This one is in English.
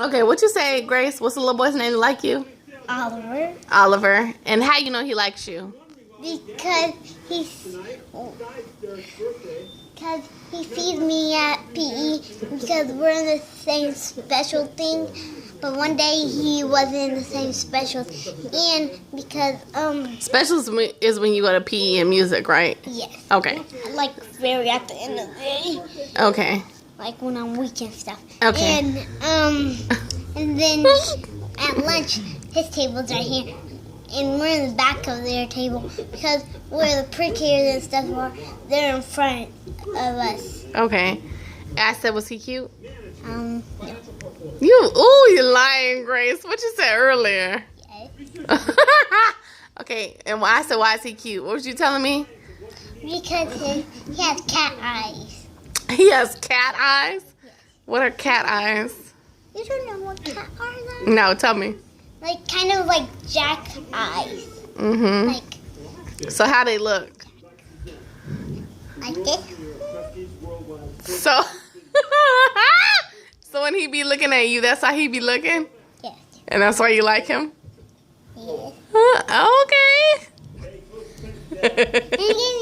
Okay, what you say, Grace? What's the little boy's name that like you? Oliver. Oliver. And how you know he likes you? Because he sees me at PE because we're in the same special thing. But one day he wasn't in the same special, and because Specials is when you go to PE and music, right? yes. Okay. Like very at the end of the day. Okay. Like when I'm weekend stuff. Okay. And then at lunch, his table's right here, and we're in the back of their table because where the pre-Kers and stuff are, they're in front of us. Okay. I said, was he cute? No. You lying, Grace. What you said earlier? Yes. Okay. And I said, why is he cute? What was you telling me? Because he has cat eyes. He has cat eyes? What are cat eyes? You don't know what cat eyes are? No, tell me. Like kind of like Jack eyes. Mm-hmm. Like So how they look? this. So, so when he be looking at you, that's how he be looking? Yes. And that's why you like him? Yes. Okay. And